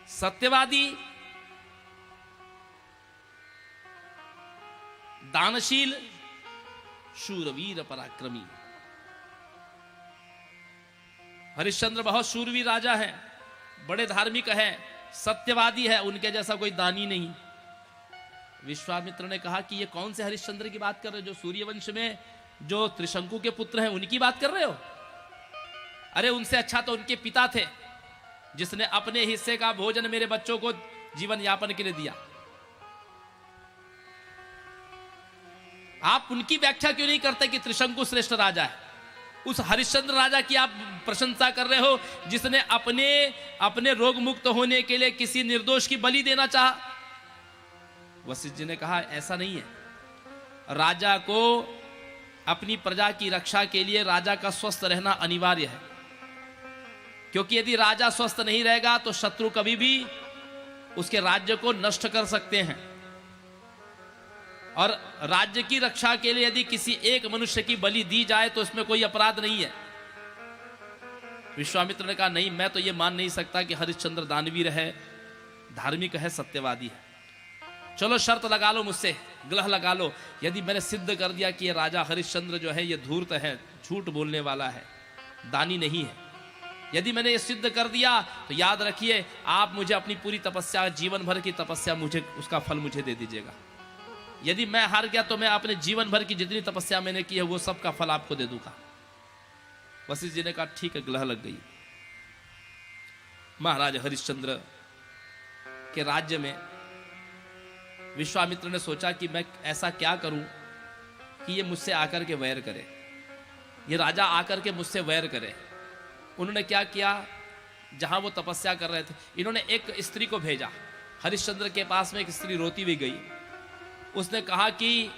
सत्यवादी, दानशील, शूरवीर पराक्रमी। हरिश्चंद्र बहुत शूरवीर राजा है, बड़े धार्मिक है, सत्यवादी है, उनके जैसा कोई दानी नहीं। विश्वामित्र ने कहा कि ये कौन से हरिश्चंद्र की बात कर रहे हो? जो सूर्यवंश में जो त्रिशंकु के पुत्र हैं उनकी बात कर रहे हो? अरे उनसे अच्छा तो उनके पिता थे, जिसने अपने हिस्से का भोजन मेरे बच्चों को जीवन यापन के लिए दिया। आप उनकी व्याख्या क्यों नहीं करते कि त्रिशंकु श्रेष्ठ राजा है? उस हरिश्चंद्र राजा की आप प्रशंसा कर रहे हो, जिसने अपने रोग मुक्त होने के लिए किसी निर्दोष की बलि देना चाहा। वशिष्ठ जी ने कहा ऐसा नहीं है। राजा को अपनी प्रजा की रक्षा के लिए राजा का स्वस्थ रहना अनिवार्य है, क्योंकि यदि राजा स्वस्थ नहीं रहेगा तो शत्रु कभी भी उसके राज्य को नष्ट कर सकते हैं। और राज्य की रक्षा के लिए यदि किसी एक मनुष्य की बलि दी जाए तो इसमें कोई अपराध नहीं है। विश्वामित्र ने कहा नहीं, मैं तो यह मान नहीं सकता कि हरिश्चंद्र दानवीर है, धार्मिक है, सत्यवादी है। चलो शर्त लगा लो मुझसे, ग्रह लगा लो, यदि मैंने सिद्ध कर दिया कि ये राजा हरिश्चंद्र जो है ये धूर्त है, झूठ बोलने वाला है, दानी नहीं है, यदि मैंने ये सिद्ध कर दिया तो याद रखिए आप मुझे अपनी पूरी तपस्या, जीवन भर की तपस्या, मुझे उसका फल मुझे दे दीजिएगा। यदि मैं हार गया तो मैं अपने जीवन भर की जितनी तपस्या मैंने की है वो सब का फल आपको दे दूंगा। वशिष्ठ जी ने कहा ठीक है, ग्रह लग गई। महाराज हरिश्चंद्र के राज्य में विश्वामित्र ने सोचा कि मैं ऐसा क्या करूं कि ये मुझसे आकर के वैर करे, ये राजा आकर के मुझसे वैर करे। उन्होंने क्या किया, जहां वो तपस्या कर रहे थे, इन्होंने एक स्त्री को भेजा। हरिश्चंद्र के पास में एक स्त्री रोती हुई गई। उसने कहा कि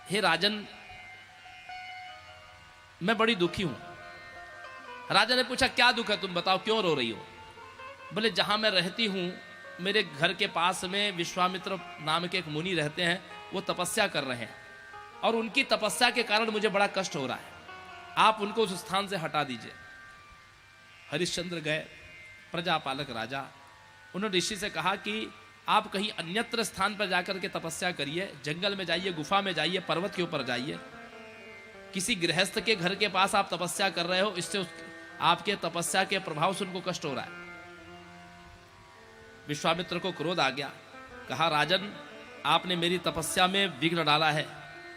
हे राजन, मैं बड़ी दुखी हूं। राजा ने पूछा क्या दुख है, तुम बताओ क्यों रो रही हो? बोले जहां मैं रहती हूं मेरे घर के पास में विश्वामित्र नाम के एक मुनि रहते हैं, वो तपस्या कर रहे हैं और उनकी तपस्या के कारण मुझे बड़ा कष्ट हो रहा है, आप उनको उस स्थान से हटा दीजिए। हरिश्चंद्र गए, प्रजापालक राजा, उन्होंने ऋषि से कहा कि आप कहीं अन्यत्र स्थान पर जाकर के तपस्या करिए, जंगल में जाइए, गुफा में जाइए, पर्वत के ऊपर जाइए, किसी गृहस्थ के घर के पास आप तपस्या कर रहे हो, इससे आपके तपस्या के प्रभाव से उनको कष्ट हो रहा है। विश्वामित्र को क्रोध आ गया, कहा राजन आपने मेरी तपस्या में विघ्न डाला है,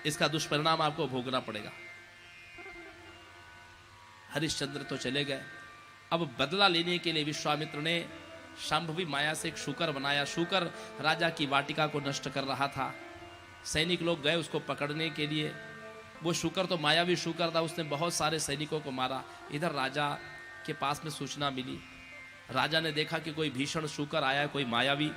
इसका दुष्परिणाम आपको भोगना पड़ेगा। हरिश्चंद्र तो चले गए। अब बदला लेने के लिए विश्वामित्र ने शांभवी माया से एक शूकर बनाया। शूकर राजा की वाटिका को नष्ट कर रहा था। सैनिक लोग गए उसको पकड़ने के लिए। वो शूकर तो मायावी शूकर था, उसने बहुत सारे सैनिकों को मारा। इधर राजा के पास में सूचना मिली। राजा ने देखा कि कोई भीषण शूकर आया है, कोई मायावी,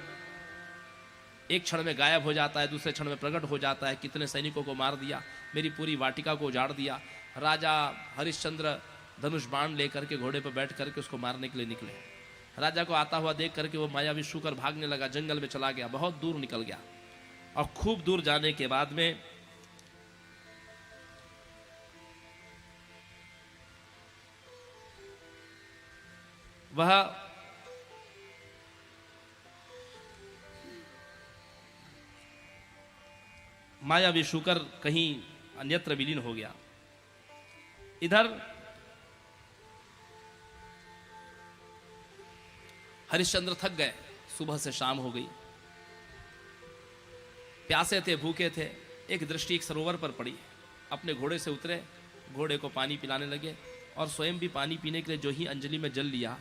एक क्षण में गायब हो जाता है, दूसरे क्षण में प्रकट हो जाता है, कितने सैनिकों को मार दिया, मेरी पूरी वाटिका को उजाड़ दिया। राजा हरिश्चंद्र धनुष बाण लेकर के घोड़े पर बैठ करके उसको मारने के लिए निकले। राजा को आता हुआ देख करके वो मायावी शूकर भागने लगा, जंगल में चला गया, बहुत दूर निकल गया। और खूब दूर जाने के बाद में वह मायावी शूकर कहीं अन्यत्र विलीन हो गया। इधर हरिश्चंद्र थक गए, सुबह से शाम हो गई, प्यासे थे, भूखे थे। एक दृष्टि एक सरोवर पर पड़ी, अपने घोड़े से उतरे, घोड़े को पानी पिलाने लगे और स्वयं भी पानी पीने के लिए जो ही अंजलि में जल लिया,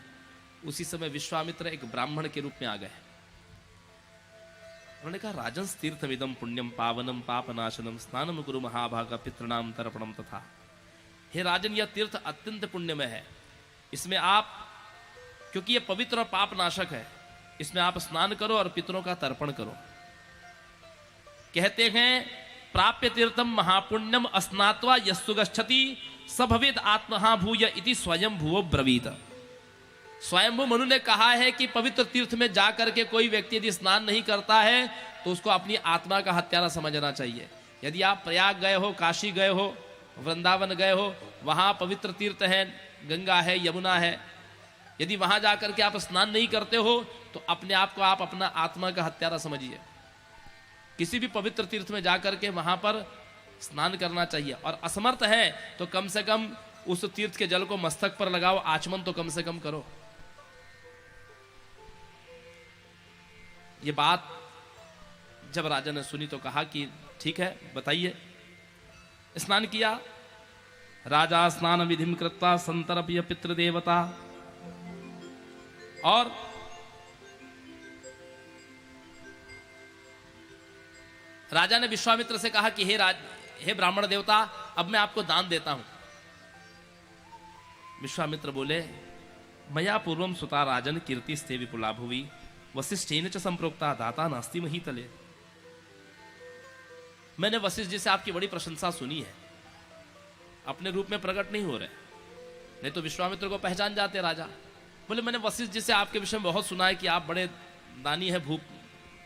उसी समय विश्वामित्र एक ब्राह्मण के रूप में आ गए। उन्होंने कहा राजन तीर्थमिदम पुण्यम पावनम पापनाशनम स्नानम गुरु महाभाग पितृणाम तर्पणम तथा। हे राजन, यह तीर्थ अत्यंत पुण्यमय है, इसमें आप, क्योंकि यह पवित्र और पाप नाशक है, इसमें आप स्नान करो और पितरों का तर्पण करो। कहते हैं प्राप्य तीर्थम महापुण्यम अस्नात्वा यस्सु गच्छति सभविद आत्महा भूय इति स्वयं भूवो ब्रवीत। स्वयंभू मनु ने कहा है कि पवित्र तीर्थ में जाकर के कोई व्यक्ति यदि स्नान नहीं करता है तो उसको अपनी आत्मा का हत्यारा समझना चाहिए। यदि आप प्रयाग गए हो, काशी गए हो, वृंदावन गए हो, वहां पवित्र तीर्थ है, गंगा है, यमुना है, यदि वहां जाकर के आप स्नान नहीं करते हो तो अपने आप को आप अपना आत्मा का हत्यारा समझिए। किसी भी पवित्र तीर्थ में जाकर के वहां पर स्नान करना चाहिए, और असमर्थ है तो कम से कम उस तीर्थ के जल को मस्तक पर लगाओ, आचमन तो कम से कम करो। ये बात जब राजा ने सुनी तो कहा कि ठीक है, बताइए। स्नान किया, राजा स्नान विधिम कृत्वा संतरप्य पितृदेवता, और राजा ने विश्वामित्र से कहा कि हे ब्राह्मण देवता, अब मैं आपको दान देता हूं। विश्वामित्र बोले, मया पूर्वम सुता राजन कीर्तिस्ते विपुला भुवि वशिष्ठेन च संप्रोक्ता दाता नास्ति महीतले। मैंने वशिष्ठ जी से आपकी बड़ी प्रशंसा सुनी है, अपने रूप में प्रकट नहीं हो रहे, नहीं तो विश्वामित्र को पहचान जाते राजा। बोले, मैंने वशिष्ठ जी से आपके विषय में बहुत सुना है कि आप बड़े दानी है,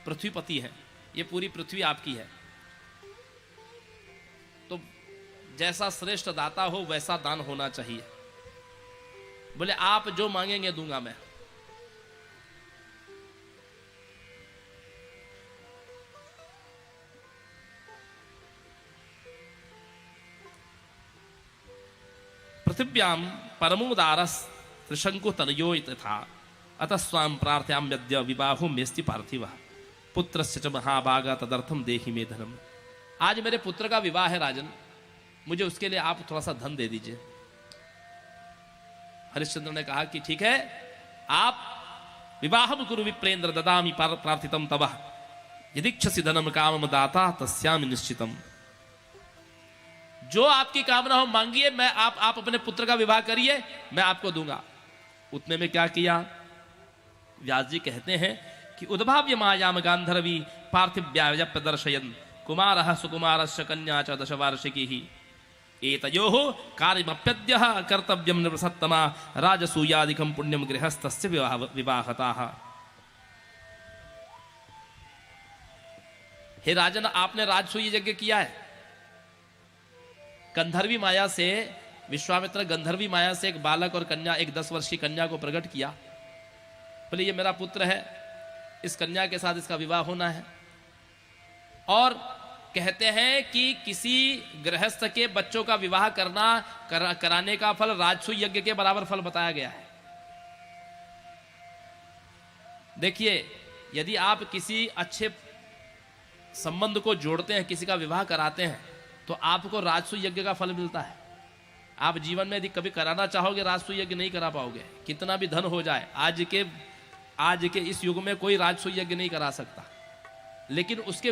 पृथ्वीपति है, ये पूरी पृथ्वी आपकी है, तो जैसा श्रेष्ठ दाता हो वैसा दान होना चाहिए। बोले, आप जो मांगेंगे दूंगा मैं। पृथिव्याम परमोदारस त्रिशंकु तनयो तथा अतः स्वाम प्रार्थ्याम यद्य विवाहो मेस्ति पार्थिव पुत्रस्य च महाभागा तदर्थम देहि मे धनम। आज मेरे पुत्र का विवाह है राजन, मुझे उसके लिए आप थोड़ा सा धन दे दीजिए। हरिश्चंद्र ने कहा कि ठीक है, आप विवाहम कुरु विप्रेंद्र ददामि प्रार्थितम तव यदीक्षसि धनम कामम दाता तस्यामि निश्चितम। जो आपकी कामना हो मांगिए, मैं आप अपने पुत्र का विवाह करिए, मैं आपको दूंगा। उतने में क्या किया, व्यास जी कहते हैं कि उद्भाव्य मायाम गांधर्वी पार्थिव्याय प्रदर्शयन् कुमारः सुकुमारस्य कन्या च दशवार्षिकी एतयोः कार्यमप्यद्यः कर्तव्यं नृसत्तमा राजसूयादिकं पुण्यं गृहस्थस्य विवाहताः। हे राजन, आपने राजसूय यज्ञ किया है। गंधर्वी माया से विश्वामित्र गंधर्वी माया से एक बालक और कन्या, एक 10 वर्षीय कन्या को प्रकट किया। बोले, ये मेरा पुत्र है, इस कन्या के साथ इसका विवाह होना है। और कहते हैं कि किसी गृहस्थ के बच्चों का विवाह कराने का फल राजसूय यज्ञ के बराबर फल बताया गया है। देखिए, यदि आप किसी अच्छे संबंध को जोड़ते हैं, किसी का विवाह कराते हैं, तो आपको राजसूय यज्ञ का फल मिलता है। आप जीवन में यदि कभी कराना चाहोगे, राजसूय यज्ञ नहीं करा पाओगे, कितना भी धन हो जाए। आज के इस युग में कोई राजसूय यज्ञ नहीं करा सकता, लेकिन उसके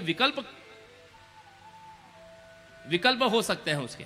विकल्प हो सकते हैं उसके।